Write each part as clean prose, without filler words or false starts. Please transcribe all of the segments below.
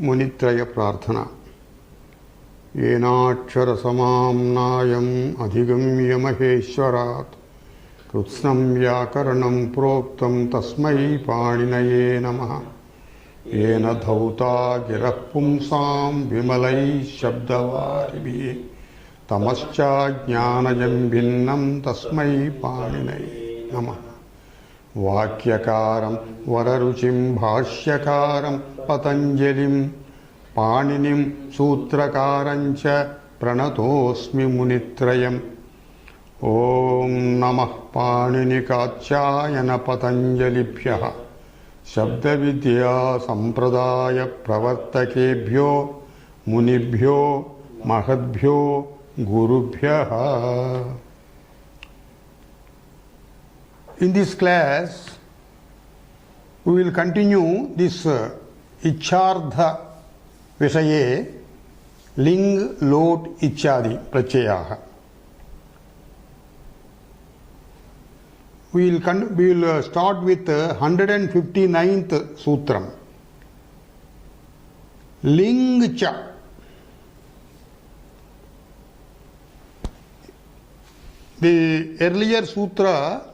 मुनित्रय प्रार्थना। येनाक्षरसमाम्नायम् अधिगम्य महेश्वरात् कृत्स्नं व्याकरणं प्रोक्तं तस्मै पाणिनये नमः। येन धौता गिरः पुंसां विमलैः शब्दवारिभिः तमश्चाज्ञानजं भिन्नं तस्मै पाणिनये नमः। वाक्यकारं वररुचिं भाष्यकारं पतञ्जलिं पाणिनिं सूत्रकारञ्च प्रणतोऽस्मि मुनित्रयम्। ॐ नमः पाणिनिकात्यायन पतञ्जलिभ्यः शब्दविद्या संप्रदाय प्रवर्तकेभ्यो मुनिभ्यो महद्भ्यो गुरुभ्यः। In this class, we will continue this Icchardha Vishaye Ling, Lot, Ichchadi Prachayaha. We will start with 159th Sutram. Ling Cha. The earlier sutra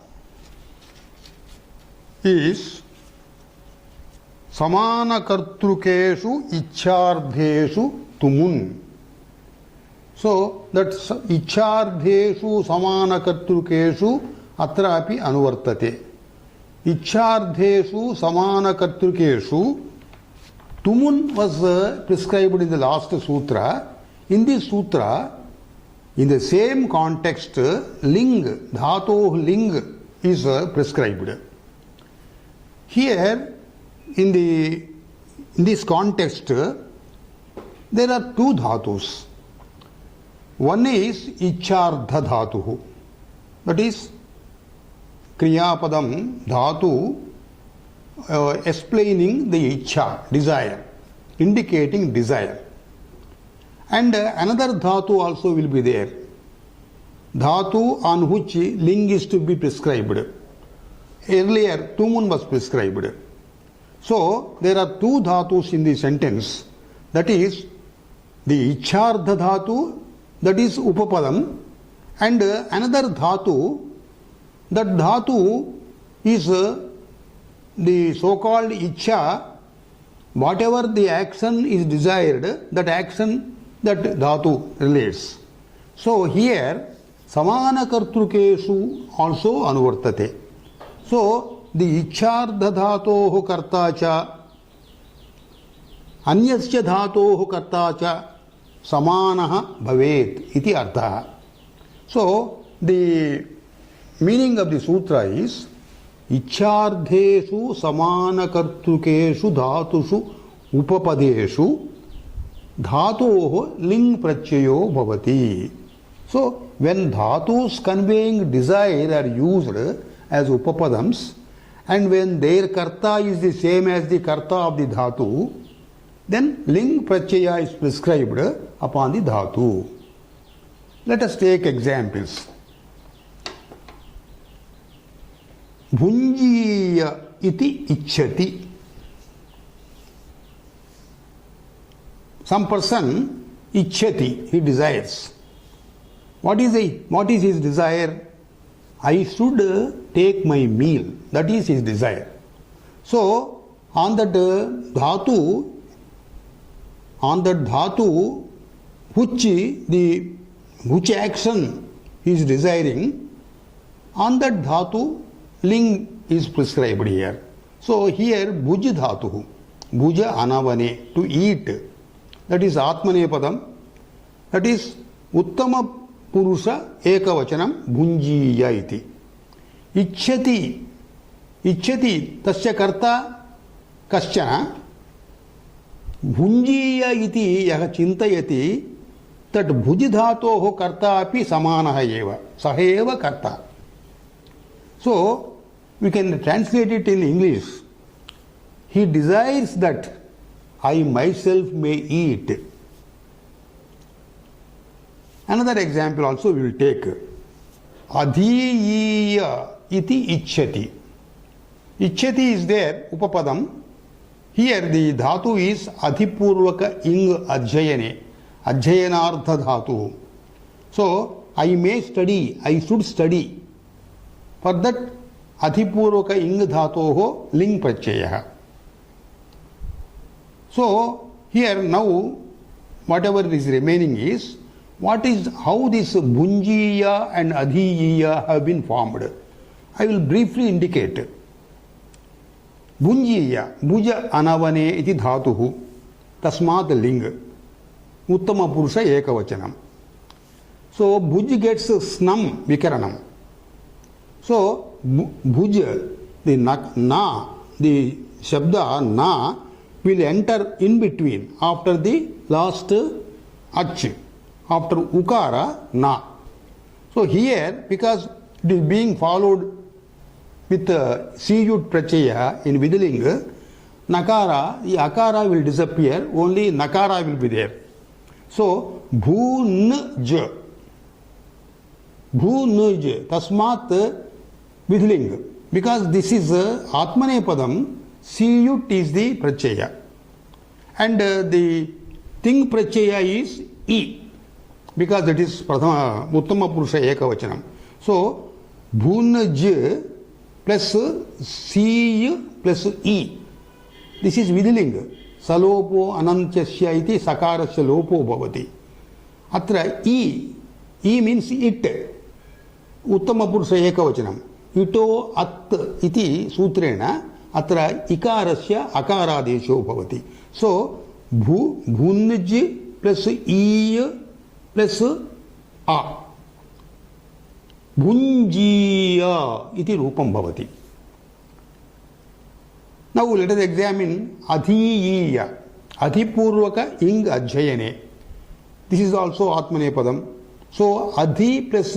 is samana kartrukeshu icchárdheshu tumun. So that icchárdheshu samana kartrukeshu atrapi anuvartate. Icchárdheshu samana kartrukeshu tumun was prescribed in the last sutra. In this sutra, in the same context, ling, dhatoh ling is prescribed. Here, in this context, there are two dhatus. One is Icchardha dhatuhu, that is Kriyapadam dhatu explaining the Ichcha, desire, indicating desire. And another dhatu also will be there, dhatu on which ling is to be prescribed. Earlier, tumun was prescribed. So, there are two dhatus in the sentence. That is, the Icchardha dhatu, that is upapadam, and another dhatu, that dhatu is the so-called Ichcha. Whatever the action is desired, that action, that dhatu relates. So, here, samana kartrukeshu also anuvartate. So, the Icchardha dhatoh karta cha anyasya dhatoh karta cha samanah bhavet iti artha. So, the meaning of the sutra is Icchardheshu samana kartrukeshu dhatushu upapadeshu dhatoh ling prachayo bhavati. So, when dhatus conveying desire are used as upapadams, and when their karta is the same as the karta of the dhatu, then ling prachaya is prescribed upon the dhatu. Let us take examples. Bhunjiya iti ichchati. Some person ichchati, he desires. What is his desire? I should take my meal. That is his desire. So, on that dhatu, which action he is desiring, on that dhatu, ling is prescribed here. So, here bhuj dhatu, bhuja anavane, to eat. That is atmanepadam. That is uttama Purusha ekavachanam bhunjiya iti. Ichchati tasya karta kaschana bhunjiya iti yaha chintayati, that bhujidhatoh karta api samanah eva, saheva karta. So, we can translate it in English. He desires that I myself may eat. Another example also we will take. Adhiyiya iti ichchati. Ichchati is there, upapadam. Here the dhatu is adhipurvaka ing adhyayane, adhyayanartha dhatu. So I may study, I should study. For that adhipurvaka ing dhatoho ling prachayah. So here now whatever is remaining is how this bhunjiya and adhiyiya have been formed. I will briefly indicate. Bhunjiya, bhuja anavane iti dhatuhu, tasmat ling, uttama purusha ekavachanam. So bhuj gets snam vikaranam. So bhuj, the na, the shabda na will enter in between after the last ach, after ukara na. So here, because it is being followed with siyut prachaya in Vidilinga, nakara, the akara will disappear, only nakara will be there. So bhunj, bhunj, tasmat Vidilinga. Because this is Atmanepadam, siyut is the prachaya. And the ting prachaya is e, because it is prathama, uttama purusha ekavachanam. So bhunj plus siy plus e. This is Vidilinga. Salopo anantyasya iti sakarasya lopo bhavati. Atra e means it. Uttama purusha ekavachanam. Ito at iti sutrena atra ikarasya akaradesho bhavati. So bhunj plus e plus a. Bhunjiya iti rupam bhavati. Now let us examine adhiyiya, adhipurvaka ing adhyayane. This is also Atmanepadam. So adhi plus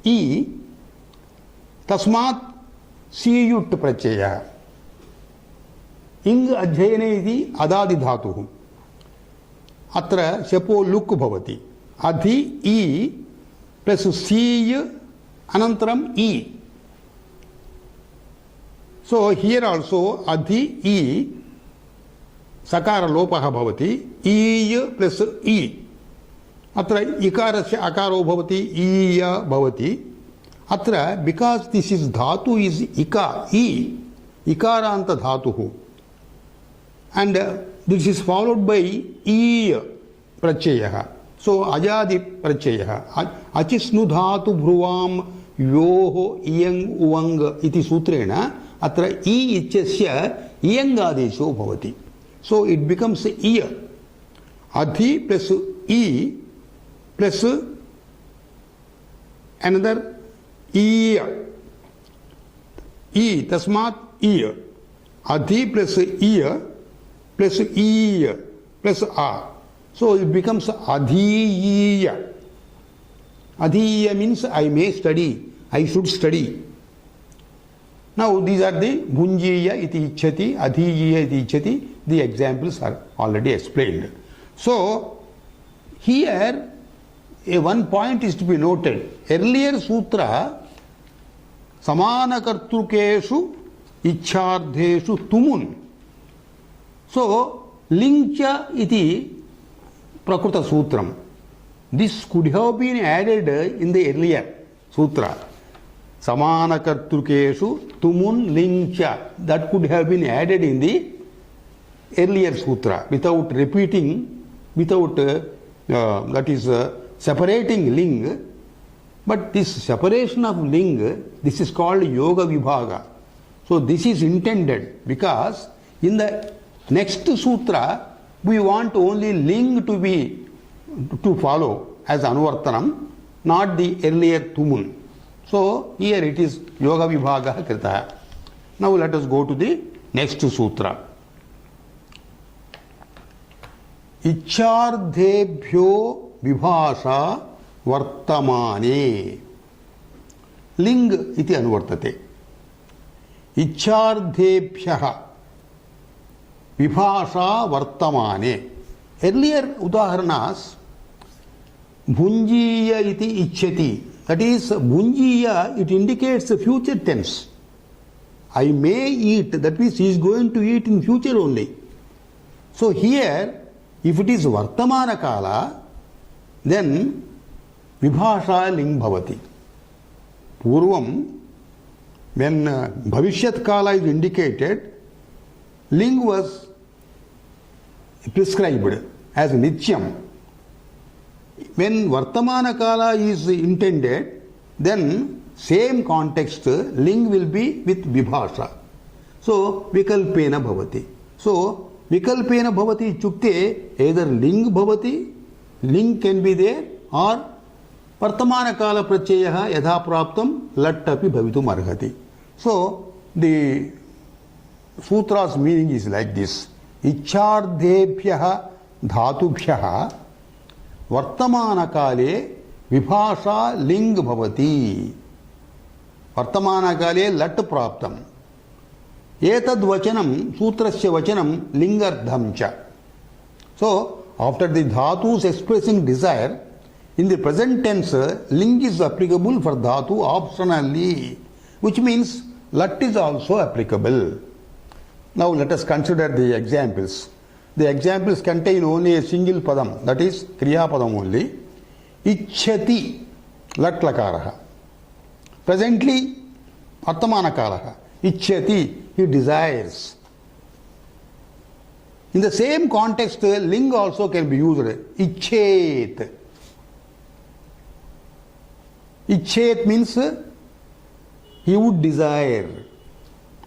e, tasmat siyut prachaya. Ing adhyayane iti adadi dhatuhu. Atra shapo luk bhavati. Adhi e plus siy anantaram e. So here also adhi e sakara lopaha bhavati, e plus e. Atra ikarasya akaro bhavati, iya bhavati. Atra because this is dhatu is ika, e, ikaranta dhatuhu. And this is followed by e prachayah. So ajadi prachayah. Achisnu dhatu bhruvam yoho iyang uvang iti sutrena atra e ichasya iyangadesho bhavati. So it becomes iya. Adhi plus e plus another iya. E tasmat iya. Adhi plus iya plus iya plus a. So it becomes adhiyiya. Adhiyiya means I may study, I should study. Now these are the bhunjiya iti ichchati, adhiyiya iti ichchati. The examples are already explained. So here one point is to be noted. Earlier sutra samana kartrukeshu ichchardheshu tumun. So lingcha iti Prakruta Sutram. This could have been added in the earlier sutra. Samana kartrukeshu tumun lingcha. That could have been added in the earlier sutra without repeating, without that is separating ling. But this separation of ling, this is called yoga vibhaga. So this is intended because in the next sutra we want only ling to follow as anuvartanam, not the earlier tumun. So here it is yoga vibhaga krita. Now let us go to the next sutra. Ichchardhebhyo vibhasha vartamane. Ling iti anuvartate. Ichchardhebhyaha vibhasha vartamane. Earlier udaharanas bhunjiya iti ichchati. That is bhunjiya, it indicates future tense. I may eat, that means he is going to eat in future only. So here, if it is Vartamana Kala, then Vibhasha Ling Bhavati. Purvam, when Bhavishyat Kala is indicated, Ling was prescribed as Nityam. When Vartamana Kala is intended, then same context, Ling will be with Vibhasha. So, Vikalpena Bhavati. So, Vikalpena Bhavati Chukte, either Ling Bhavati, Ling can be there, or Vartamana Kala Prachayaha Yadha Praptam Lattapi Bhavitum Arhati. So, the sutra's meaning is like this. Ichchardebhyaha dhatubhyaha Vartamana Kale Vibhasha Ling Bhavati. Vartamana Kale Lat Praptam. Etad Vachanam, Sutrasya Vachanam Lingardhamcha. So, after the dhatus expressing desire, in the present tense, ling is applicable for dhatu optionally, which means lat is also applicable. Now let us consider the examples. The examples contain only a single padam, that is kriya padam only. Ichchati, lat lakaraha. Presently, vartamana kalaha. Ichchati, he desires. In the same context, ling also can be used. Icchet. Icchet means he would desire.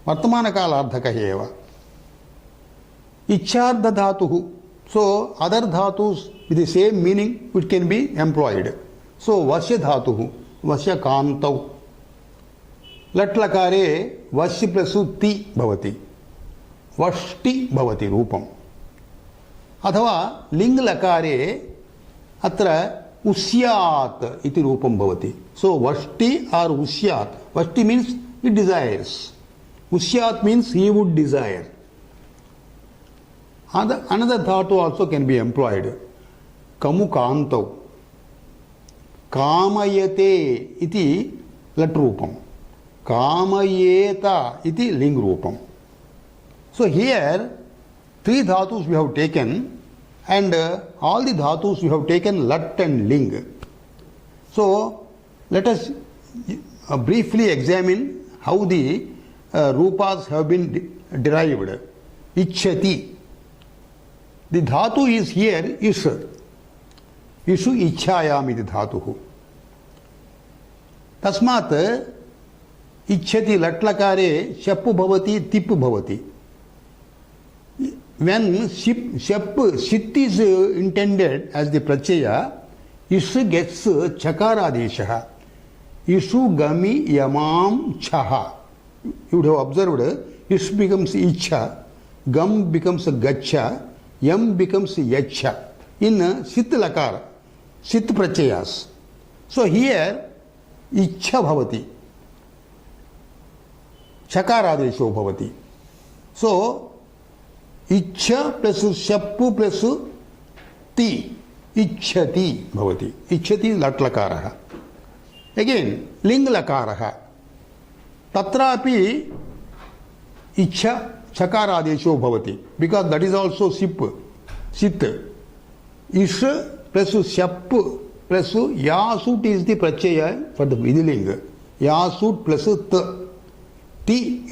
Vartamana kala ardhaka eva. Iccharda dhatuhu. So, other dhatus with the same meaning, it can be employed. So, vasya dhatuhu. Vasya kantau. Latlakare vasya prasuti bhavati. Vashti bhavati rupam. Athava ling lakare atra usyat iti rupam bhavati. So vashti or usyat. Vashti means he desires. Usyat means he would desire. Another dhatu also can be employed. Kamu kantau. Kamayate iti lat rupam. Kamayeta iti ling rupam. So here, three dhatus we have taken, and all the dhatus we have taken lat and ling. So let us briefly examine how the rupas have been derived. Ichchati. The dhatu is here ish. Ishu ichchayam iti dhatuhu. Tasmat ichchati latlakare shappu bhavati tipu bhavati. When shit is intended as the prachaya, ishu gets chakaradeshaha. Ishu gami yamam chaha. You would have observed, ish becomes icha, gam becomes gacha, yam becomes yacha. In sit lakara, sit prachayas. So here, icha bhavati. Chakaradesho bhavati. So, Ichcha plus shappu plus ti. Ichchati bhavati. Ichchati lat lakaraha. Again, ling lakaraha. Tatrapi ichcha chakaradesho bhavati. Because that is also sip. Sit. Ish plus shappu plus yasut is the prachaya for the vidiling. Yasut plus ti.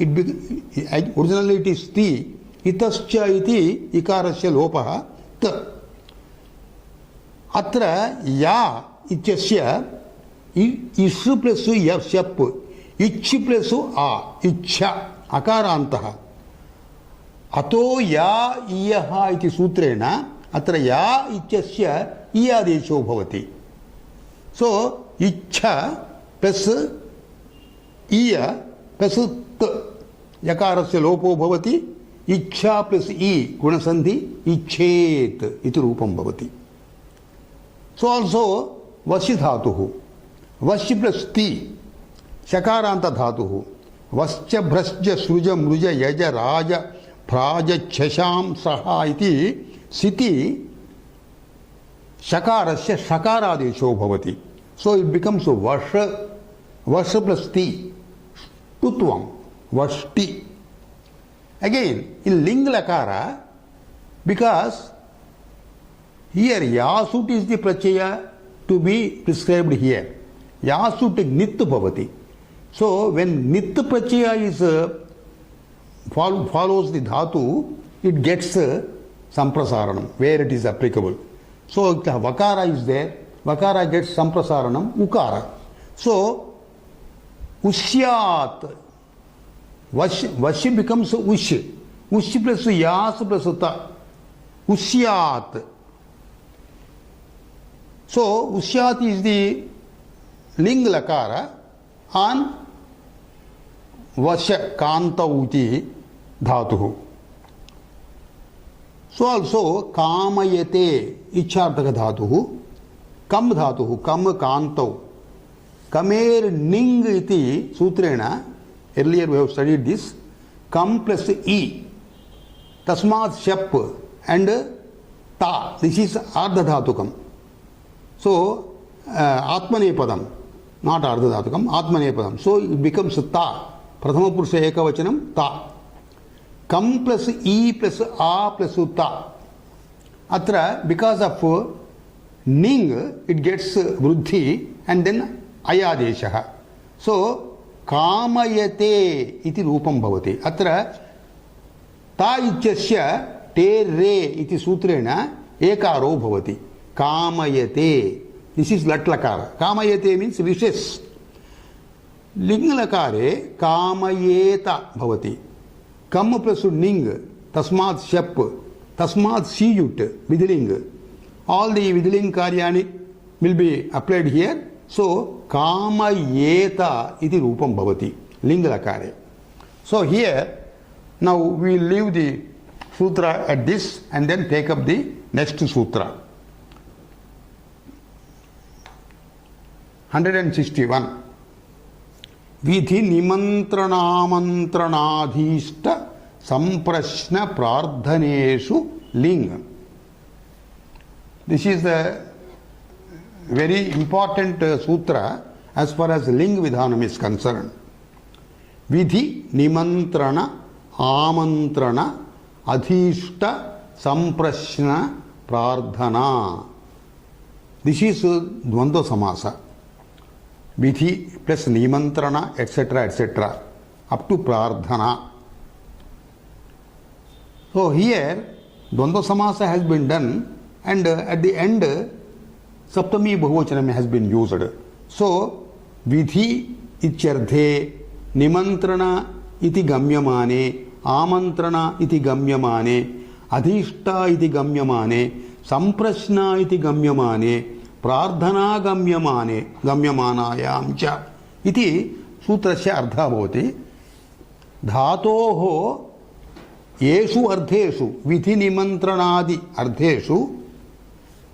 Originally it is ti. Itascha iti ikarasya lopaha ta. Atra ya ichasya ishu plus shap ichi plus a ichha akarantaha. Ato ya iyaha iti sutrena atra ya ichasya iyadesho bhavati. So ichha plus iya plus ta yakarasya lopo bhavati. Ichcha plus e gunasandhi icchet iti rupam bhavati. So also vashi dhatuhu. Vashi plus ti shakaranta dhatuhu. Vascha bhrasja sruja mruja yaja raja praja chasham saha iti siti shakarasya shakaradesho bhavati. So it becomes vasha plus ti tutvam vashti. Again, in ling lakara, Because here Yasut is the pratyaya to be prescribed here. Yasut nit bhavati. So when nit pratyaya is follows the dhatu, it gets samprasaranam where it is applicable. So vakara is there, vakara gets samprasaranam, ukara. So usyat, vash becomes ush, ush plus yas plus ta, usyat. So usyat is the ling lakara on vasha kanta uti dhatuhu. So also kamayate icharthaka dhatuhu, kam dhatuhu, kam kantau. Kamer ning iti sutrena, earlier we have studied this, kam plus e, tasmat shap and ta, this is ardha dhatukam. So atmanepadam, not ardha dhatukam, atmanepadam. So it becomes ta, prathama purusha ekavachanam ta. Kam plus e plus a plus ta. Atra, because of ning, it gets vruddhi and then ayadeshaha. So kamayate iti rupam bhavati. Atra ta ityasya te re iti sutrena ekaro bhavati. Kamayate. This is latlakara. Kamayate means wishes. Linglakare kamayeta bhavati. Kam plus ning, tasmat shap, tasmat siyut, vidling. All the vidling karyani will be applied here. So kamayeta iti rupam bhavati, lingalakare. So here, now we will leave the sutra at this and then take up the next sutra. 161. Vidhi nimantranamantranadhishta samprashna prardhaneshu ling. This is the very important sutra as far as ling vidhanam is concerned. Vidhi nimantrana amantrana adhishta samprashna prardhana. This is dvandva samasa. Vidhi plus nimantrana etc. etc. up to prardhana. So here dvandva samasa has been done and at the end Saptami Bahuvachanam has been used. So, Vidhi ityarthe, Nimantrana iti gamyamane, Amantrana iti gamyamane, Adhishta iti gamyamane, Samprashna iti gamyamane, Prardhana gamyamane, Gamyamanayam cha. Iti sutrasya ardha bhavati. Dhatoho yeshu ardheshu, Vidhi nimantranadi ardheshu,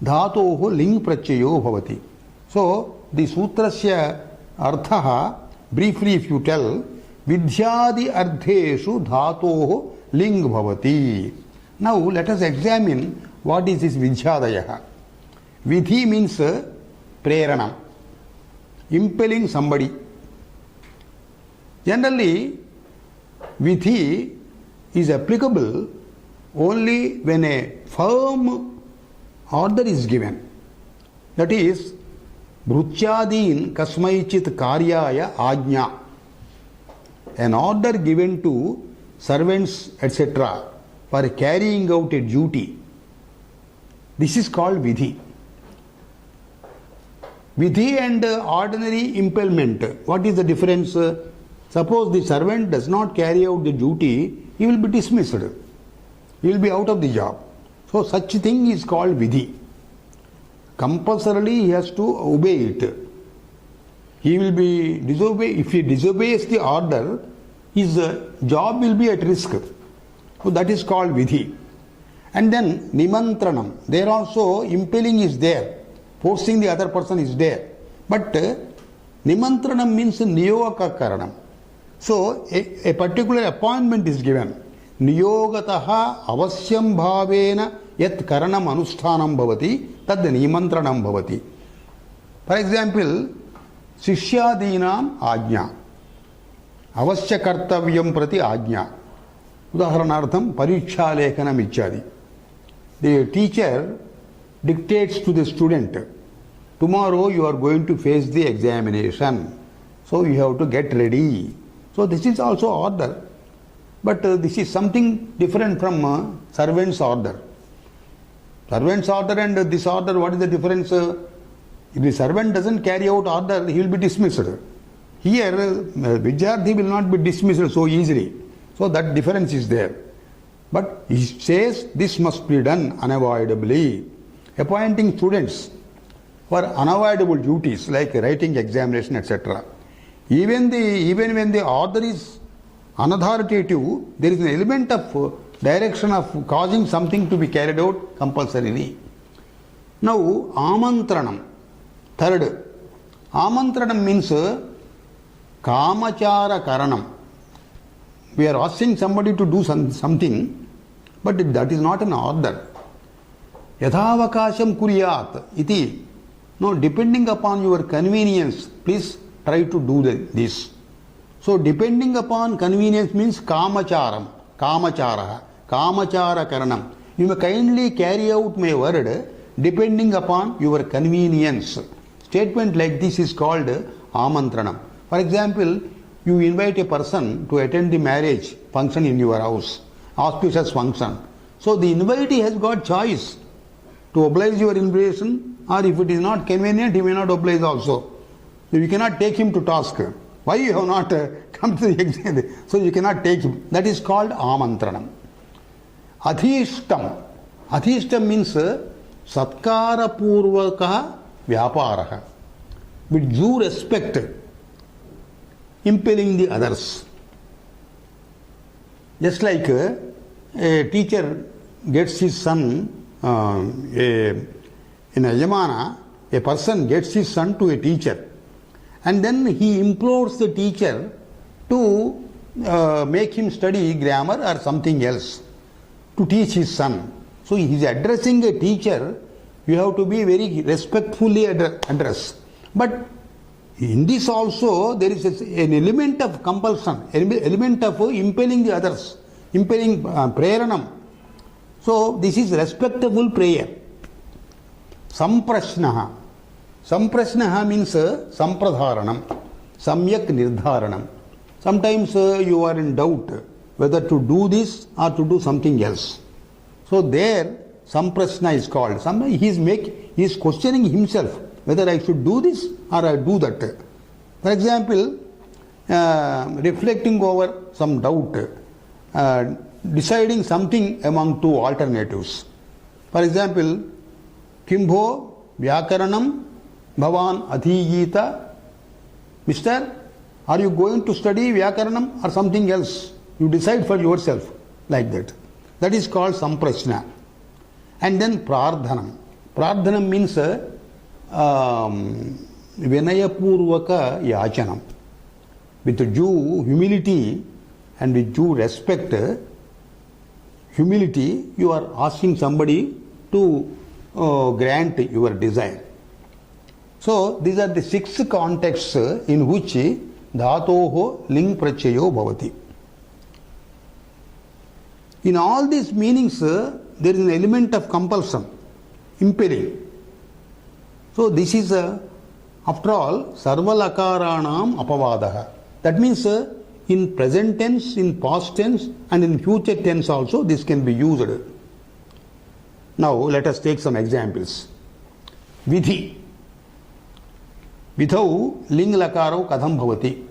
dhatoho ling prachayo bhavati. So, the sutrasya arthaha, briefly if you tell, vidhyadi ardheshu dhatoho ling bhavati. Now, let us examine what is this vidhyadayaha. Vidhi means preranam, impelling somebody. Generally, vidhi is applicable only when a firm order is given. That is, Bhrutyadin kasmaichit karyaya ajna. An order given to servants etc. for carrying out a duty. This is called vidhi. Vidhi and ordinary impalement. What is the difference? Suppose the servant does not carry out the duty, he will be dismissed. He will be out of the job. So such thing is called vidhi. Compulsorily he has to obey it. He will be if he disobeys the order, his job will be at risk. So that is called vidhi. And then nimantranam. There also impelling is there. Forcing the other person is there. But nimantranam means niyoga karanam. So a particular appointment is given. Niyogataha avasyam bhavena yat karanam anusthanam bhavati tad nimantranam bhavati. For example, sishyadinam ajna. Avasya kartavyam prati ajna. Udaharanartham pariksha lekhanam ichadi. the teacher dictates to the student, tomorrow you are going to face the examination, so you have to get ready. So this is also order. But this is something different from servant's order. Servant's order and this order, what is the difference? If the servant doesn't carry out order, he will be dismissed. Here, Vidyarthi will not be dismissed so easily. So that difference is there. But he says this must be done unavoidably. Appointing students for unavoidable duties like writing examination, etc. Even when the order is unauthoritative, there is an element of direction of causing something to be carried out compulsorily. Now, amantranam. Third, amantranam means kamachara karanam. We are asking somebody to do something, but that is not an order. Yathavakasham kuryat iti. No, depending upon your convenience, please try to do this. So, depending upon convenience means kamachara karanam. You may kindly carry out my word depending upon your convenience. Statement like this is called amantranam. For example, you invite a person to attend the marriage function in your house, auspicious function. So the invitee has got choice to oblige your invitation, or if it is not convenient, he may not oblige also. So you cannot take him to task. Why you have not come to the exam? So you cannot take him. That is called amantranam. Adhishtam. Adhishtam means satkara purvaka vyaparaha. With due respect, impelling the others. Just like a teacher gets his son, in a Yamana, a person gets his son to a teacher, and then he implores the teacher to make him study grammar or something else to teach his son. So he is addressing a teacher, you have to be very respectfully address. But in this also there is an element of compulsion, element of impelling the others, impelling prayanam. So this is respectable prayer. Samprashnaha. Samprashnaha means sampradharanam, samyak nirdharanam. Sometimes you are in doubt whether to do this or to do something else. So there samprashna is called. He is questioning himself whether I should do this or I do that. For example, reflecting over some doubt, deciding something among two alternatives. For example, Kimbho Vyakaranam Bhavan Adhijita. Mister, are you going to study Vyakaranam or something else? You decide for yourself like that. That is called samprashna. And then prardhanam. Prardhanam means vinayapurvaka yachanam. With due humility and with due respect, humility, you are asking somebody to grant your desire. So these are the 6 contexts in which dhatoho ling prachayo bhavati. In all these meanings, there is an element of compulsion, impelling. So this is, after all, sarvalakaranam apavadaha. That means in present tense, in past tense, and in future tense also this can be used. Now let us take some examples. Vidhi. Vidhau ling lakarau kadham bhavati.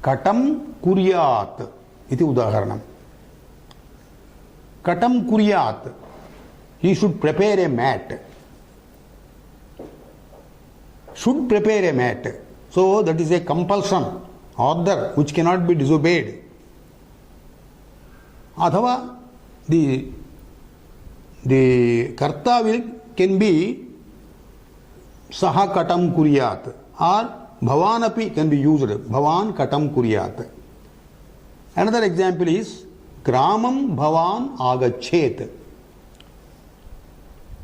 Katam kuryat iti udaharanam. Katam kuryat. He should prepare a mat. Should prepare a mat. So that is a compulsion, order which cannot be disobeyed. Athava, the karta can be saha katam kuryat, or bhavanapi can be used, bhavan katam kuryat. Another example is gramam bhavan agachet.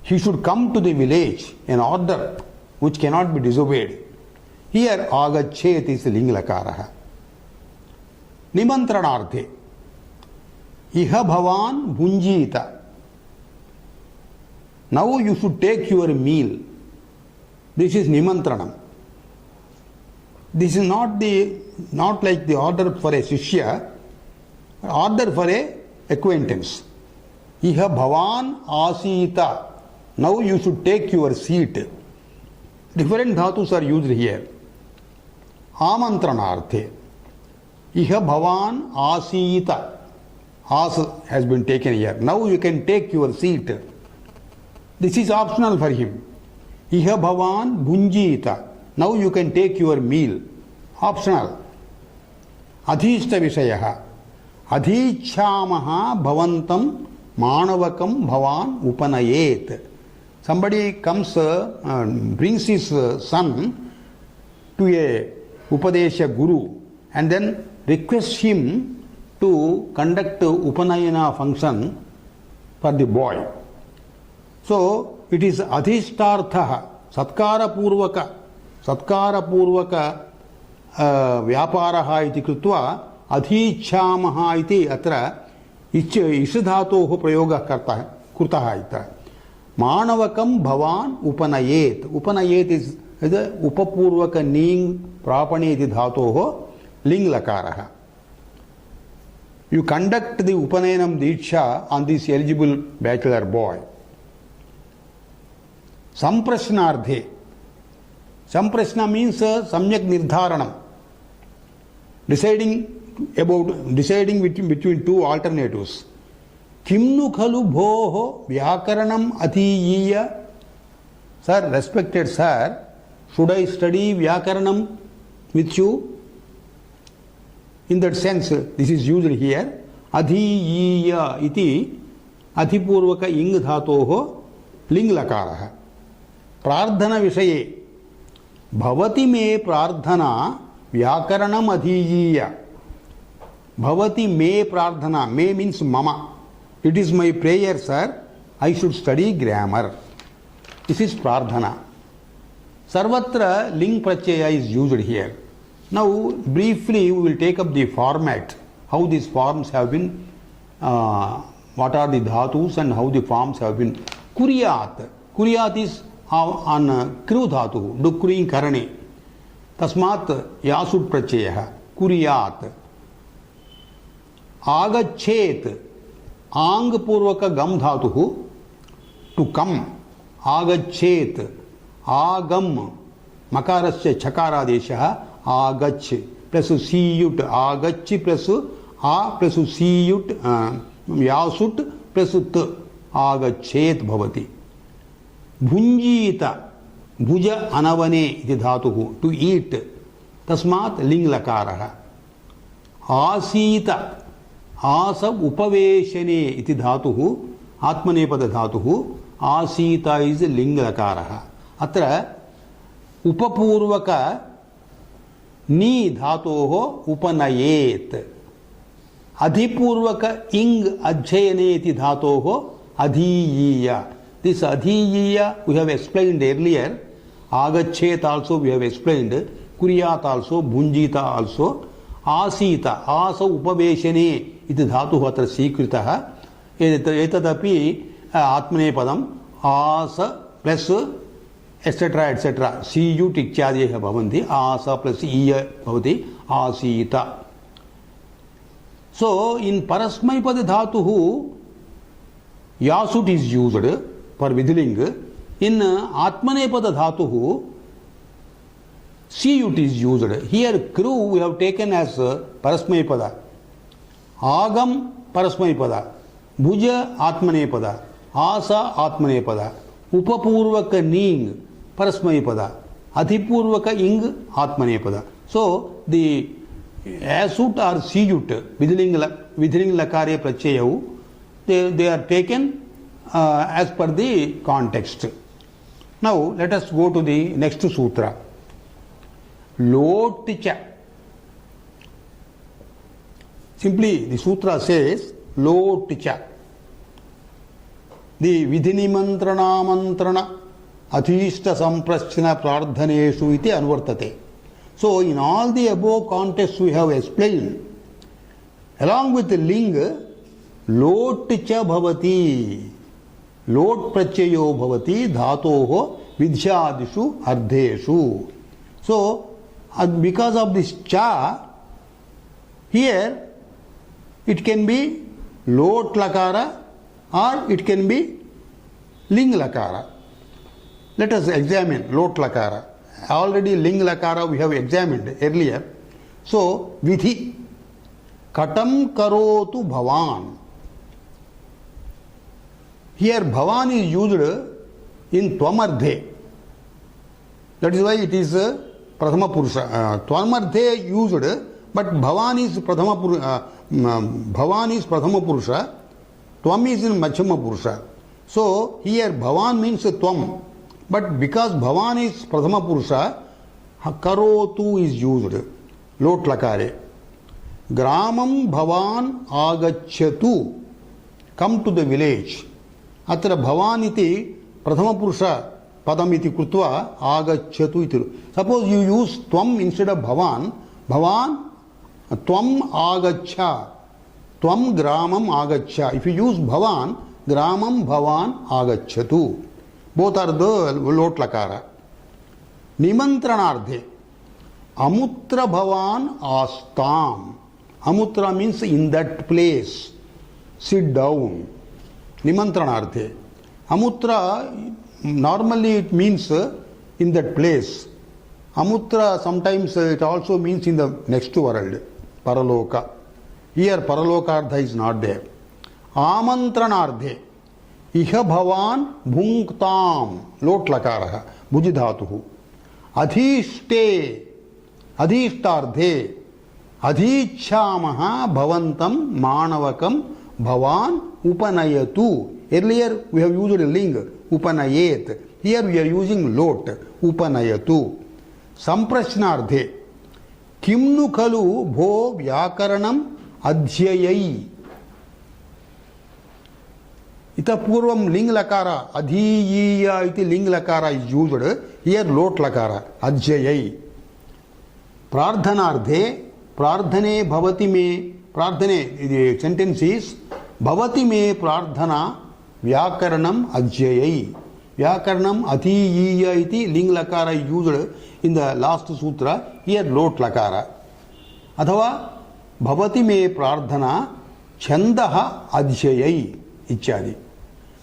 He should come to the village, an order which cannot be disobeyed. Here agachet is ling lakaraha. Nimantranarthe. Iha bhavan bhunjita. Now you should take your meal. This is nimantranam. This is not like the order for a shishya, order for a acquaintance. Iha bhavan asita. Now you should take your seat. Different dhatus are used here. Amantranarthe. Iha bhavan asita. As has been taken here. Now you can take your seat. This is optional for him. Iha bhavan bhunjita. Now you can take your meal. Optional. Adhishta vishayaha. Adhichamaha bhavantam manavakam bhavan upanayet. Somebody comes, brings his son to a Upadesha Guru and then requests him to conduct Upanayana function for the boy. So it is adhishtartha, satkara purvaka vyaparaha iti krutva adhichamaha iti atra ishadhatoh prayogah krutah itra. Manavakam bhavan upanayet. Upanayet is the upapurvaka ning prapaneti dhatoh ling lakaraha. You conduct the Upanayanam Diksha on this eligible bachelor boy. Samprashnardhe. Samprashna means samyak nirdharanam. Deciding between two alternatives. Kimnu khalu bhoho vyakaranam adhiyiya. Sir, respected sir, should I study vyakaranam with you? In that sense, this is used here. Adhiyiya iti adhipurvaka ing dhatoho ling lakaraha. Prardhana vishaye. Bhavati me prardhana vyakaranam adhiyiya. Bhavati me prardhana. Me means mama. It is my prayer, sir. I should study grammar. This is prardhana. Sarvatra ling pratyaya is used here. Now, briefly, we will take up the format, how these forms have been, what are the dhatus and how the forms have been. Kuryat. Kuryat is on kru dhatu, dukri karane. Tasmat yasud pratyaya. Kuryat. Agachet. Ang purvaka gam dhatu. To come. Agachet. Agam. Makarasya chakaradesha. Agach plus siyut. Agach plus a plus siyut. Yasut plus t. Agachet bhavati. Bhunjita. Bhuja anavane iti dhatuhu. To eat. Tasmat ling lakaraha. Asita. Asa upaveshane iti dhatuhu. Atmanepada dhatuhu. Asita is ling lakaraha. Atra upapurvaka ni dhatoho upanayet. Adhipurvaka ing adhyayane iti dhatoho adhiyiya. This adhiyiya we have explained earlier. Agachet also we have explained. Kuryat also, bhunjita also. Asita, asa upaveshane iti dhatuhu atra sikritaha. Etadapi atmanepadam asa plus etc. etc. Siyut ityadyeha bhavanti. Asa plus iya bhavati. Asita. So, in parasmaipada dhatuhu, yasut is used for vidhiling. In atmanepada dhatuhu, siyut is used. Here, kru we have taken as parasmaipada. Agam parasmaipada. Bhuja atmanepada. Asa atmanepada. Upapurvaka ning parasmaipada. Adhipurvaka ing atmanepada. So, the asut or siyut, vidhiling lakare prachayahu, they are taken as per the context. Now, let us go to the next sutra. Lotcha. Simply, the sutra says, Lotcha. The vidhinimantrana athishta samprashna prardhaneshu iti anvartate. So, in all the above contexts we have explained, along with the ling, lotcha bhavati. लोट प्रत्ययो भवति धातोः विध्यादिषु अर्धेषु. So because of this cha, here it can be lot lakara or it can be ling lakara. Let us examine lot lakara. Already ling lakara we have examined earlier. So vidhi katam karotu bhavan. Here bhavan is used in tvamarthe. That is why it is prathama purusha. Tvamarthe used, but bhavan is prathama purusha. Tvam is in madhyama purusha. So here bhavan means tvam, but because bhavan is prathama purusha, karotu is used. Lot lakare. Gramam bhavan agachyatu. Come to the village. Atra bhavan iti prathama purusha padam iti krutva agachyatu iti. Suppose you use tvam instead of bhavan. Bhavan tvam agaccha. Tvam gramam agaccha. If you use bhavan, gramam bhavan agachyatu. Both are the lot lakara. Nimantranardhe. Amutra bhavan astam. Amutra means in that place. Sit down. Nimantranardhe. Amutra, normally it means in that place. Amutra sometimes it also means in the next world. Paraloka. Here paralokartha is not there. Amantranardhe. Iha bhavan bhunktam. Lot lakaraha. Bhujidhatuhu. Adhishte. Adhishtardhe. Adhichamaha bhavantam manavakam bhavan upanayatu. Earlier we have used a ling, upanayet. Here we are using lot, upanayatu. Samprashnardhe. Kimnu khalu bho vyakaranam adhyayai. Ita purvam ling lakara, adhiyiya iti ling lakara is used. Here lot lakara, adhyayai. Prardhanardhe. Prardhane bhavati me. Prardhane, the sentence is bhavati me prardhana vyakaranam adhyayai. Vyakaranam adhiyiya iti ling lakara is used in the last sutra. Here lot lakara. Athava bhavati me prardhana chandaha adhyayai ichadi.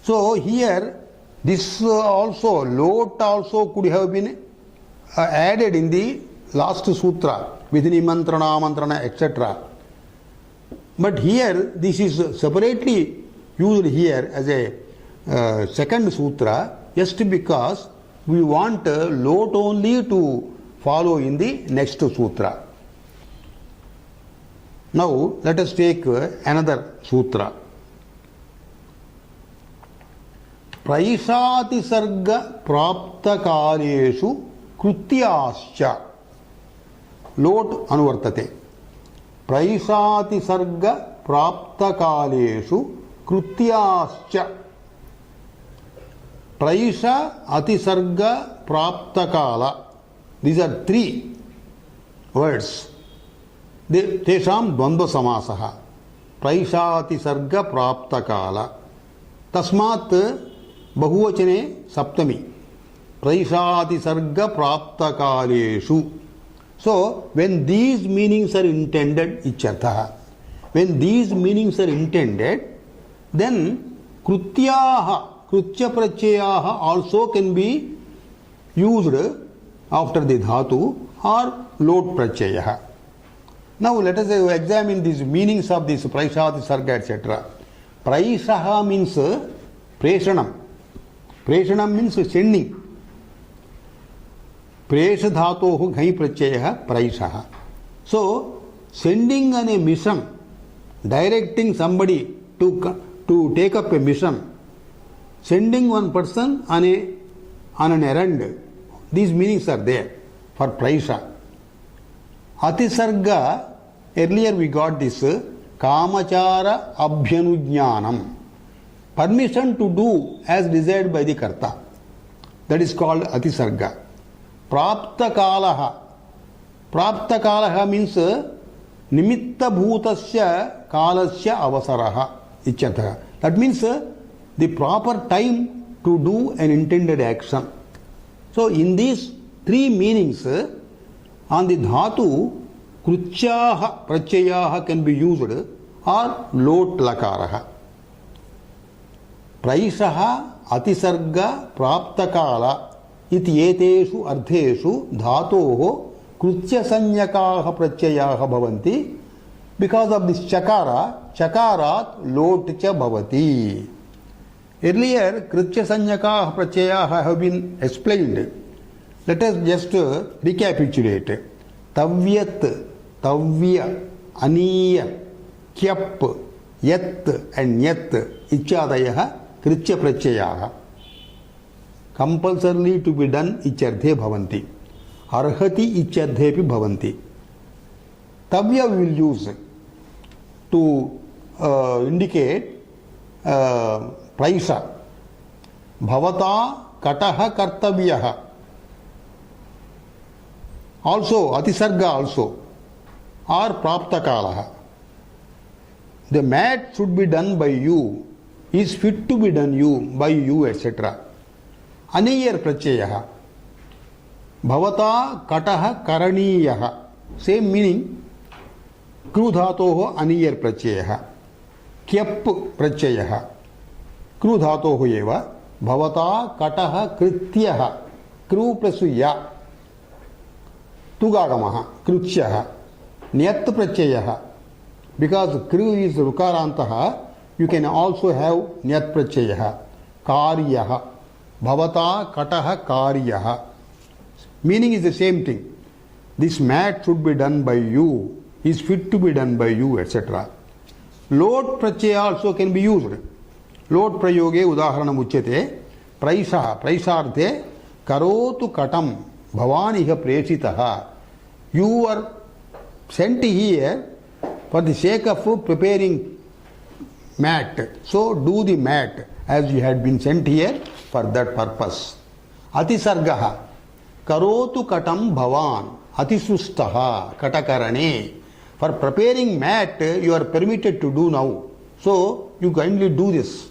So here this also lot also could have been added in the last sutra with nimantrana, mantrana, etc. But here this is separately used here as a second sutra just because we want lot only to follow in the next sutra. Now let us take another sutra. Praisati sarga prapta kareshu krutyascha. Lot anuvartate. Praisati sarga prapta kaleshu krutyascha. Praisa atisarga prapta kala. These are three words. Tesham dvandva samasaha. Praisati sarga prapta kala. Tasmat bahuvachane saptami. Praisati sarga prapta kaleshu. So, when these meanings are intended, ichartha. When these meanings are intended, then krutyaha, krutya prachayaha also can be used after the dhatu or lot prachayaha. Now, let us examine these meanings of this praisati sarga, etc. Praisaha means preshanam. Preshanam means sending. Presha dhatoh ghai pratyaya praishaha. So, sending on a mission, directing somebody to take up a mission, sending one person on an errand, these meanings are there for praisha. Atisarga, earlier we got this kamachara abhyanujnanam, permission to do as desired by the karta. That is called atisarga. Prapta kalaha. Prapta kalaha means nimitta bhutasya kalasya avasaraha. That means the proper time to do an intended action. So in these three meanings, on the dhatu, krutyaha prachayaha can be used or lot lakaraha. Praisaha atisarga praptakala iti eteshu ardheshu dhatoho krutya sanyakaha prachayaha bhavanti. Because of this chakara, chakarat lot cha bhavati. Earlier, krutya sanyakaha prachayaha have been explained. Let us just recapitulate. Tavyat, tavya, aniya, kyap, yat and yat ichadayaha krutya prachayaha. Compulsorily to be done ichyardhe bhavanti. Arhati ichyardhepi bhavanti. Tavya we will use to indicate praisa. Bhavata kataha kartavyaha. Also, atisarga also. Or praptakalaha. The mat should be done by you, is fit to be done by you, etc. Aniyar prachayaha. Bhavata kataha karaniyaha. Same meaning. Kru dhatoho aniyar prachayaha. Kyap prachayaha. Kru dhatoho eva. Bhavata kataha krityaha. Kru plus ya. Tugagamaha. Krutyaha. Nyat prachayaha. Because kru is rukarantaha, you can also have nyat prachayaha. Karyaha. Bhavata kataha karyaha. Meaning is the same thing. This mat should be done by you, is fit to be done by you, etc. Lot prachaya also can be used. Lot prayoge udaharanam uchyate. Praisaha, praisarthe karotu katam bhavaniha presitaha. You are sent here for the sake of preparing mat. So do the mat as you had been sent here for that purpose. Atisargaha karotu katam bhavan atisustaha katakarane. For preparing mat you are permitted to do now. So you kindly do this.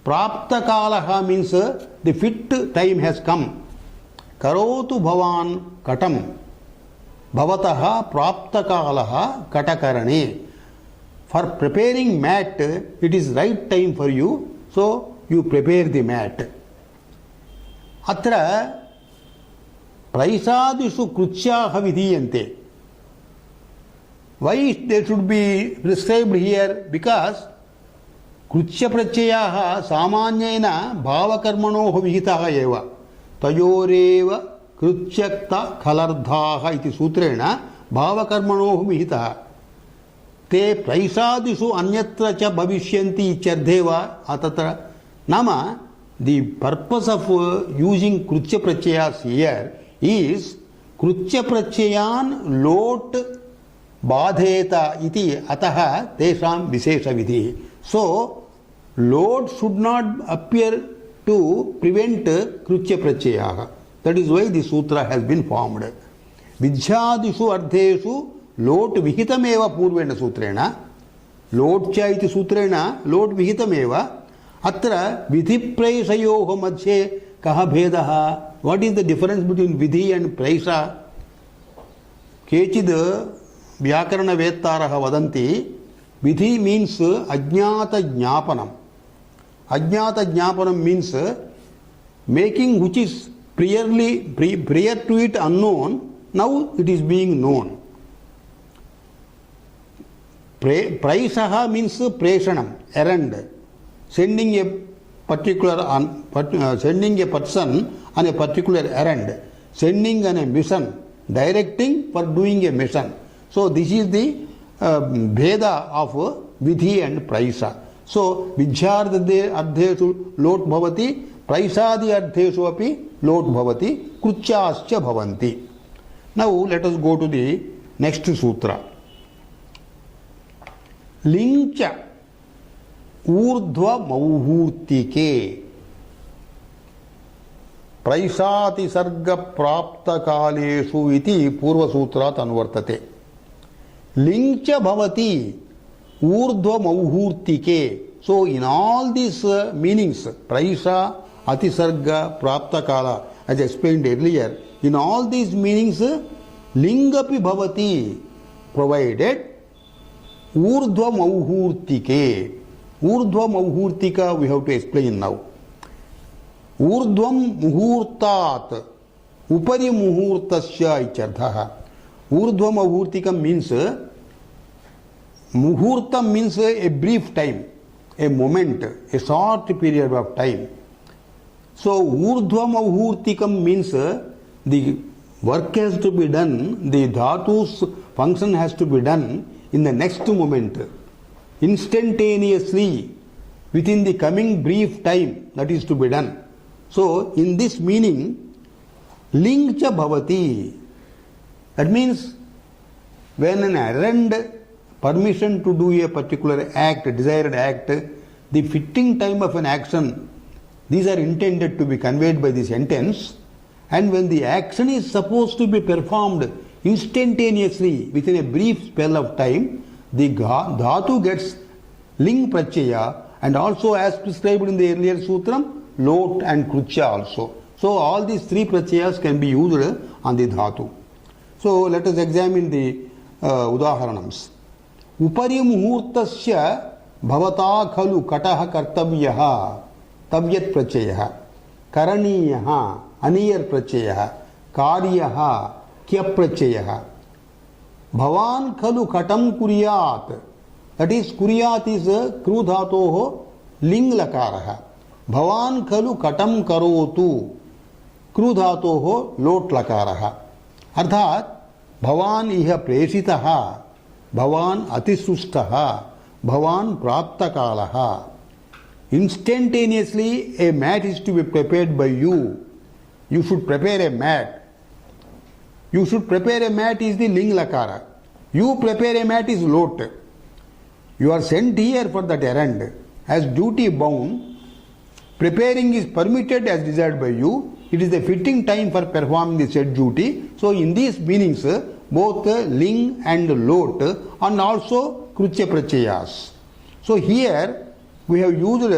Praptakalaha means the fit time has come. Karotu bhavan katam. Bhavataha praptakalaha katakarane. For preparing mat, it is right time for you, so you prepare the mat. Atra praisadishu krutyaha vidhiyante. Why they should be prescribed here? Because krutya prachayaha samanyena bhavakarmanoho vihitaha eva. Tayoreva कृत्यक्ता खलर्धाः इति सूत्रेण भावकर्मणोः विहितः. ते प्रैसादिषु अन्यत्र च भविष्यन्ति इत्यर्थे वा तत्र नाम the purpose of using krutya prachayas here is krutya prachayan lot badheta iti atah tesham vishesha vidhi. So lot should not appear to prevent krutya prachayaha. That is why the sutra has been formed. Vidyadishu ardheshu lot vihitameva purvena sutrena. Lot cha iti sutrena lot vihitameva. Atra vidhi praisayoho madhye kaha bhedaha. What is the difference between vidhi and praisa? Kechid vyakarana vettaraha vadanti. Vidhi means ajnata jnapanam. Ajnata jnapanam means making which is prior to it unknown, now it is being known. Praisaha means preshanam, errand, sending a person on a particular errand, sending on a mission, directing for doing a mission. So this is the bheda of vidhi and praisa. So vidyardhe ardheshu lot bhavati, praisadi ardheshu api lot bhavati, krutyascha bhavanti. Now let us go to the next sutra. Lincha urdhva mauhurtike praisati sarga prapta kaleshu iti purva sutrat anvartate. Lincha bhavati urdhva mauhurtike. So in all these meanings, praisa, atisarga, praptakala, as explained earlier, in all these meanings, lingapi bhavati, provided urdhva mauhurtike. Urdhva mauhurtika we have to explain now. Urdhvam muhurtat, upari muhurtasya ichartha. Urdhva mauhurtikam means, muhurtam means a brief time, a moment, a short period of time. So urdhva mauhurtikam means the work has to be done, the dhatu's function has to be done in the next moment, instantaneously, within the coming brief time that is to be done. So in this meaning, ling cha bhavati, that means when an errand, permission to do a particular act, desired act, the fitting time of an action, these are intended to be conveyed by the sentence. And when the action is supposed to be performed instantaneously within a brief spell of time, the dhatu gets ling pratyaya, and also as prescribed in the earlier sutram, lot and krutya also. So all these three pratyayas can be used on the dhatu. So let us examine the udaharanams. Upari muhurtasya bhavata khalu kataha kartavyah tavyat pratyayah karaniyah aniyar pratyayah karyah kya pratyayah bhavan khalu katam kuryat, that is kuryat is kru dhatoh ling lakarah, bhavan khalu katam karotu kru dhatoh lot lakarah, अर्थात भवान इह प्रेषितः, भवान अतिसृष्टः, भवान प्राप्तकालः. Instantaneously a mat is to be prepared by you. You should prepare a mat. You should prepare a mat is the ling lakara. You prepare a mat is lot. You are sent here for that errand. As duty bound, preparing is permitted as desired by you. It is the fitting time for performing the said duty. So in these meanings, both ling and lot and also krutya pratyayas. So here we have used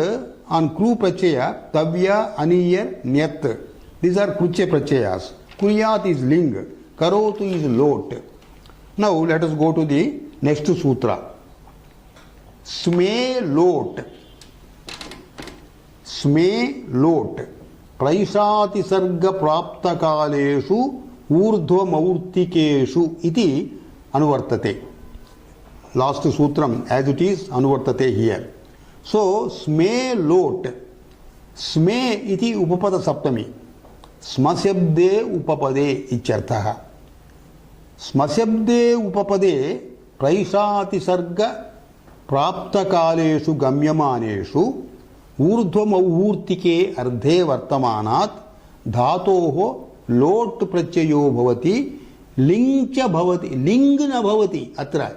on kru pratyaya tavya, aniyar, nyat. These are krutya pratyayas. Kuryat is ling, karotu is lot. Now let us go to the next sutra. Sme lot. Sme lot. प्रैषाति सर्ग प्राप्त कालेषु ऊर्ध्व मौर्तिकेषु इति अनुवर्तते. Last sutram as it is अनुवर्तते here. So sme lot, sme iti upapada saptami, smashabde upapade ityartha. Smashabde upapade praishati sarga prapta kaleshu gamyamaneshu ऊर्ध्व मौहूर्तिके अर्धे वर्तमानात् धातोः लोट प्रत्ययो भवति, लिंग च भवति, लिंग न भवति. अत्र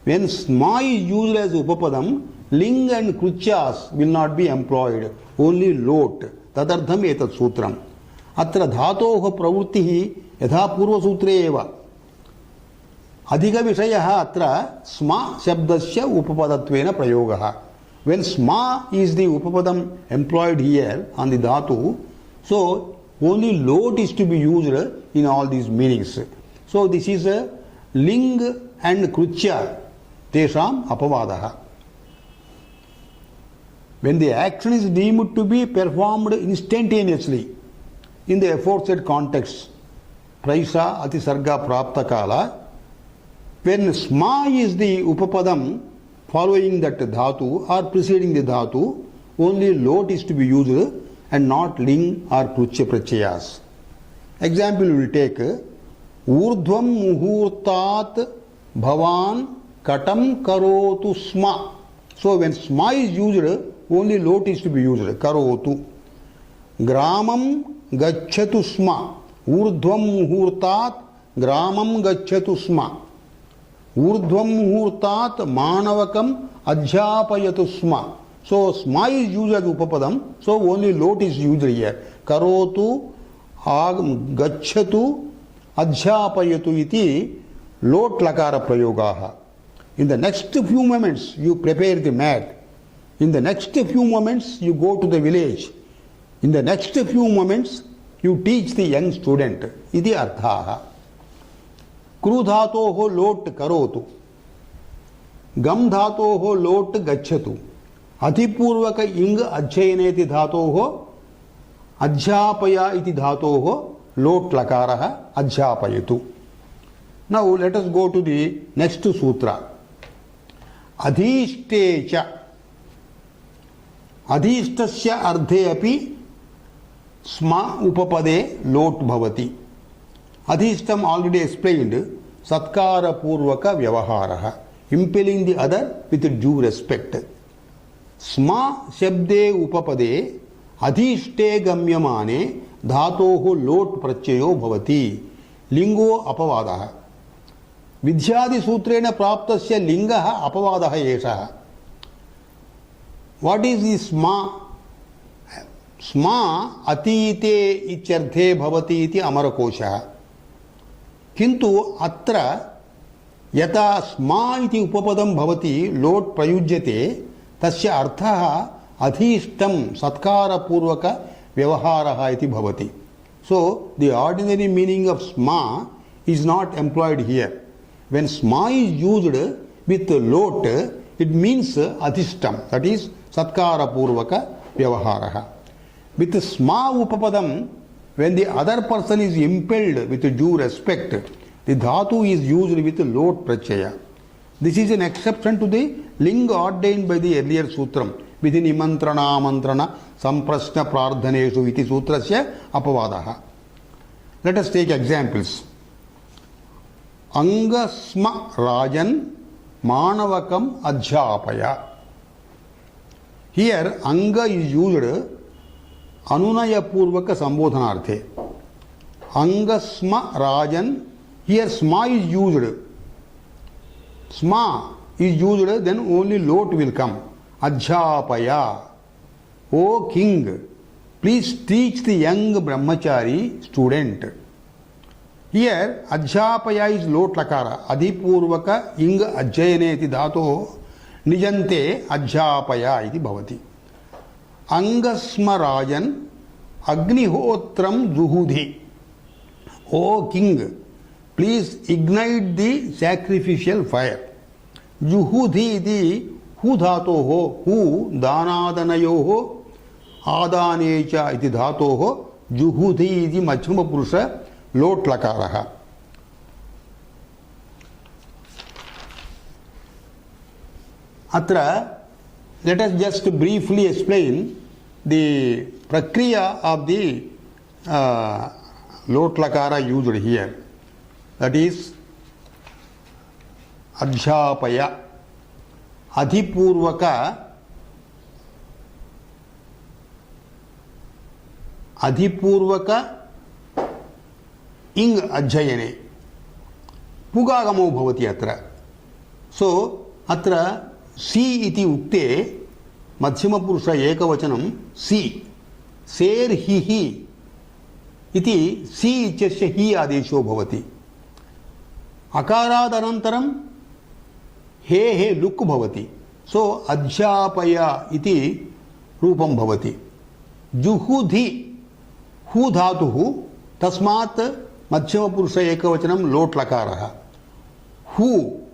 when sma is used as upapadam, ling and krutyas will not be employed, only lot. तदर्थम एतत् सूत्रम. अत्र धातोः प्रवृत्तिः यथा पूर्व सूत्रे एव. अधिक विषयः अत्र स्मा शब्दस्य उपपदत्वेन प्रयोगः. When sma is the upapadam employed here on the dhatu, so only lot is to be used in all these meanings. So this is a ling and krutya, tesham apavadaha. When the action is deemed to be performed instantaneously in the aforesaid context, praisa, atisarga, praptakala, when sma is the upapadam following that dhatu or preceding the dhatu, only lot is to be used and not ling or krutya pratyayas. Example we will take urdhvam muhurtat bhavan katam karotu sma. So when sma is used, only lot is to be used, karotu. Gramam gacchatu sma. Urdhvam muhurtat gramam gacchatu sma. Urdhvam muhurtat manavakam adhyapayatu sma. So sma is used as upapadam, so only lot is used here. Karotu, gacchatu, adhyapayatu iti lot lakara prayogaha. In the next few moments you prepare the mat. In the next few moments, you go to the village. In the next few moments, you teach the young student. Iti arthaha. Kru dhatoho lot karotu. Gam dhatoho lot gacchatu. Adhipurvaka ing adhyayaneti dhatoho adhyapaya iti dhatoho lot lakaraha adhyapayatu. Now let us go to the next sutra. Adhishtecha. Adhishtasya ardhe api sma upapade lot bhavati. Adhishtam already explained. Satkara purvaka vyavaharaha. Impelling the other with due respect. Sma shabde upapade adhishte gamyamane dhatoho lot prachayo bhavati. Lingo apavadaha. Vidyadi sutrena praptasya lingaha apavadaha yeshaha. What is this sma? Sma atite icharthe bhavati iti amarakoshaha. Kintu atra yata sma iti upapadam bhavati lot prayujyate tasya arthaha adhishtam satkara purvaka vyavaharaha iti bhavati. So the ordinary meaning of sma is not employed here. When sma is used with lot, it means adhishtam, that is satkara purvaka vyavaharaha. With sma upapadam, when the other person is impelled with due respect, the dhatu is used with lot prachaya. This is an exception to the linga ordained by the earlier sutram. Within imantrana, amantrana, samprashna prardhaneshu iti sutrasya apavadaha. Let us take examples. Angasma rajan manavakam adhyapaya. Here anga is used anunaya purvaka sambodhanarthe. Angasma rajan. Here sma is used. Sma is used, then only lot will come. Adhyapaya. O king, please teach the young brahmachari student. Here adhyapaya is lot lakara. Adhipurvaka ing adhyayaneti dhato nijante adhyapaya iti bhavati. Angasma rajan agnihotram juhudhi. O king, please ignite the sacrificial fire. Juhudhi iti hu dhatoho, hu danadanayoho adanecha iti dhatoho juhudhi iti madhyama purusha lot lakaraha. Atra, let us just briefly explain the prakriya of the lot lakara used here. That is adhyapaya. Adhipurvaka ing adhyayane pugagamo bhavati atra. So atra si iti ukte madhyama purusha ekavachanam si. Ser hi iti si ityasya hi adesho bhavati. Akarad anantaram he luk bhavati. So adhyapaya iti rupam bhavati. Juhudhi hu dhatuhu tasmat madhyama purusha ekavachanam lot lakaraha. Who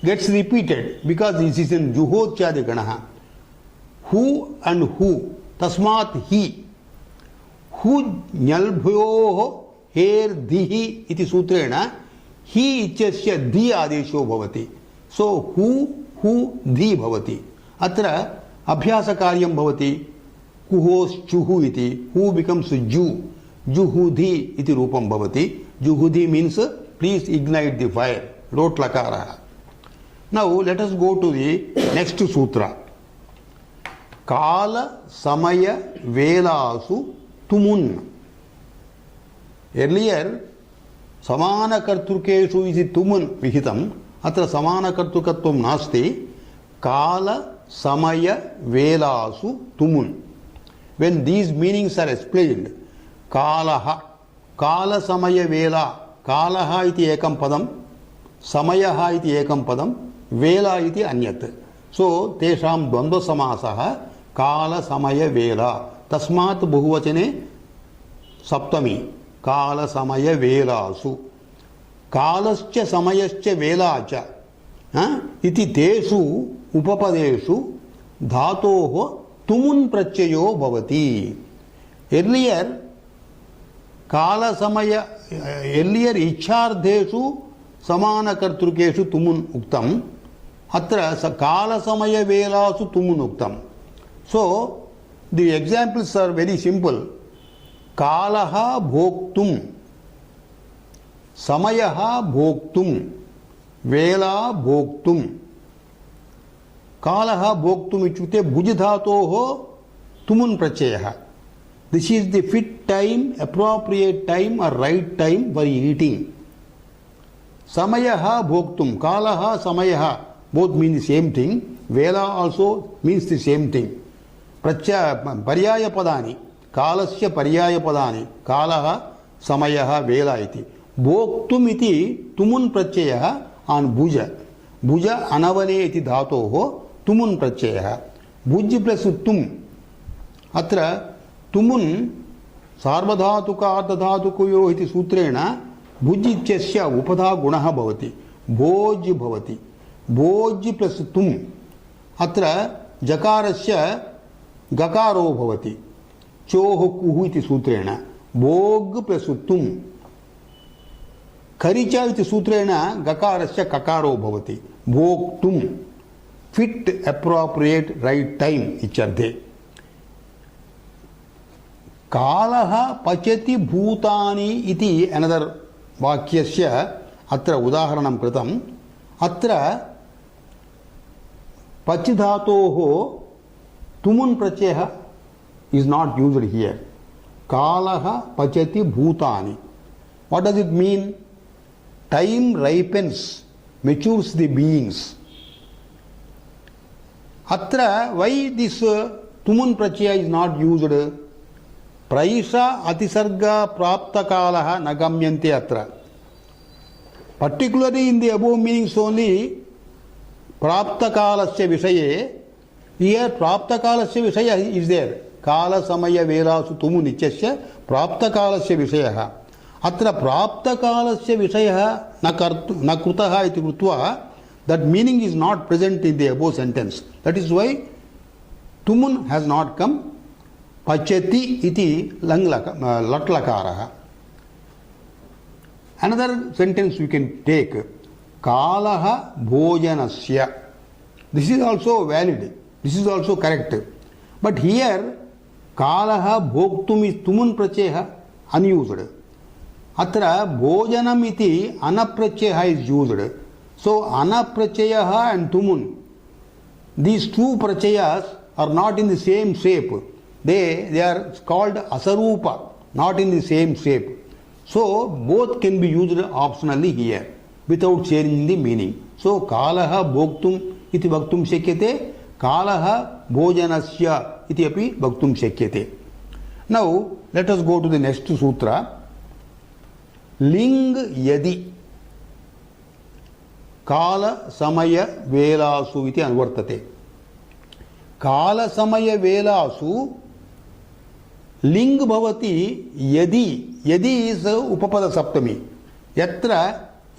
gets repeated because this is in juhotyadi ganaha. Who and who tasmat he. Who nyalbhyoho her dhihi iti sutrena hi ityasya dhi adesho bhavati. So who dhi bhavati. Atra abhyasa karyam bhavati. Kuhos chuhu iti. Who becomes ju. Juhudhi iti rupam bhavati. Juhudhi means please ignite the fire. Lot lakara. Now let us go to the next sutra. Kala samaya velasu tumun. Earlier samana kartrukeshu is tumun vihitam. Atra samana kartrukatvam nasti. Kala samaya velasu tumun. When these meanings are explained, kalaha, kala samaya vela, kalaha iti ekam padam, samayaha iti ekam padam, वेला इति अन्यत्. सो तेषां द्वन्द्वसमासः कालसमयवेला. तस्मात् बहुवचने सप्तमी कालसमयवेलासु. कालश्च समयश्च वेला च इति तेषु उपपदेषु धातोः तुमुन् प्रत्ययो भवति. एर्लियर इच्छार्धेषु समानकर्तृकेषु तुमुन् उक्तम्. अत्र कालसमयवेलासु तुमुन् उक्तम्. सो the examples are very simple. कालः भोक्तुं, समयः भोक्तुं, वेला भोक्तुं. कालः भोक्तुम् इत्युक्ते भुज धातोः तुमुन् प्रत्ययः. This is the fit time, appropriate time or right time for eating. Samayah bhoktum, kalaha samayah, both mean the same thing. Vela also means the same thing. Paryaya padani, kalasya paryaya padani, kalaha samayah vela iti. Bhoktum iti tumun pratyayah on bhuja. Bhuja anavane iti dhatoho tumun pratyayah. Bhuj plus tum. Atra तुमुन् सार्वधातुक अर्धधातुकयोः इति सूत्रेण भुज् इत्यस्य उपधा गुणः भवति. भोज् भवति. भोज् plus तुम्. अत्र जकारस्य गकारो भवति. चोः कुः इति सूत्रेण भोग् प्लस् तुम्. खरिच इति सूत्रेण गकारस्य ककारो भवति. भोक्तुम्. फिट् अप्रोप्रियेट् रैट् टैम् इत्यर्थे. कालः पचति भूतानि इति अनदर वाक्यस्य अत्र उदाहरणं कृतम्. अत्र पच धातोः तुमुन् प्रत्ययः is not used here. कालः पचति भूतानि. What does it mean? Time ripens, matures the beings. Atra why this tumun pratyaya is not used? Praisha atisarga prapta kalaha nagamyante atra. Particularly in the above meanings only, prapta kalasya vishaye, here prapta kalasya vishaya is there. Kala samaya velasu tumu nityasya prapta kalasya vishayaha. Atra prapta kalasya vishayaha na krutaha iti krutva, that meaning is not present in the above sentence. That is why tumun has not come. Pachati iti latlakaraha. Another sentence we can take. Kalaha bhojanasya. This is also valid. This is also correct. But here kalaha bhoktum is tumun pratyaya unused. Atra bhojanam iti anapratyaya is used. So anapratyaya and tumun, these two pratyayas are not in the same shape. They are called asarupa, not in the same shape. So both can be used optionally here without changing the meaning. So kalaha bhoktum iti vaktum shakyate, kalaha bhojanasya iti api vaktum shakyate. Now let us go to the next sutra. Ling yadi kala samaya velasu iti anvartate. Kala samaya velasu लिंग भवति यदि. यदि is उपपद सप्तमी. यत्र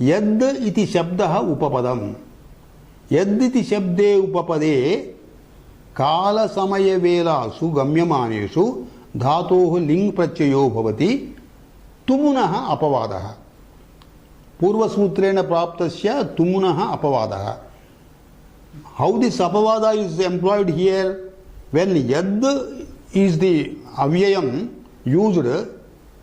यद् इति शब्दः उपपदम्. यद् इति शब्दे उपपदे कालसमयवेलासु गम्यमानेषु धातोः लिंग प्रत्ययो भवति. तुमुनः अपवादः. पूर्वसूत्रेण प्राप्तस्य तुमुनः अपवादः. हाउ दिस अपवाद इज एम्प्लॉयड हियर? व्हेन यद् is the avyayam used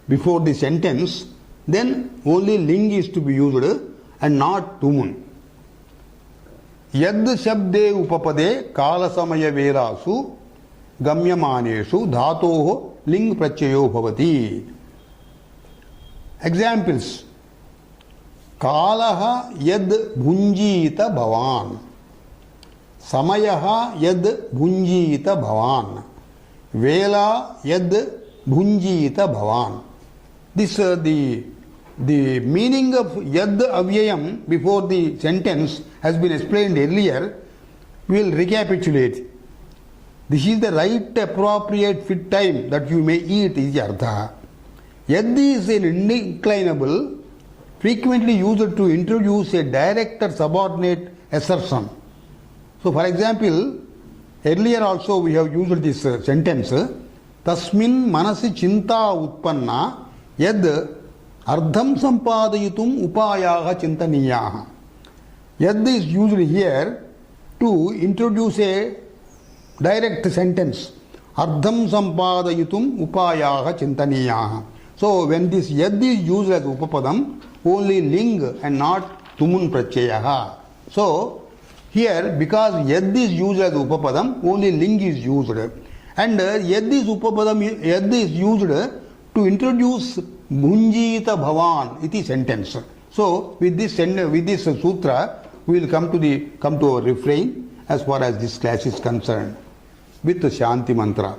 before the sentence, then only ling is to be used and not tumun. Yad shabde upapade kalasamaya velasu gamyamaneshu dhatoho ling prachayo bhavati. Examples. Kalaha yad bhunjita bhavan. Samayaha yad bhunjita bhavan. Vela yad bhunjita bhavan. This the The meaning of yad avyayam before the sentence has been explained earlier. We will recapitulate. This is the right appropriate fit time that you may eat is artha. Yad is an indeclinable, frequently used to introduce a direct or subordinate assertion. So, for example, earlier also we have used this sentence, Tasmin manasi chinta utpanna yad ardham sampadayitum upayaha chintaniyaha. Yad is used here to introduce a direct sentence. Ardham sampadayitum upayaha chintaniyaha. So, when this yad is used as upapadam, only ling and not tumun prachayaha. So, here because yad is used as upapadam, only ling is used. And yad is upapadam, yad is used to introduce Bhunjita Bhavan iti sentence. So with this sutra we will come to our refrain as far as this class is concerned with the Shanti mantra.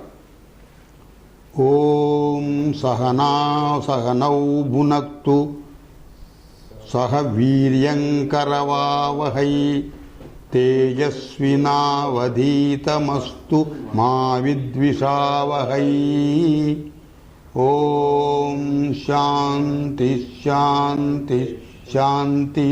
Om Sahana Sahanau Bhunaktu Saha Viryam Karavavahai Tejasvinavadhitamastu Ma Vidvishavahai. Om Shanti Shanti Shanti.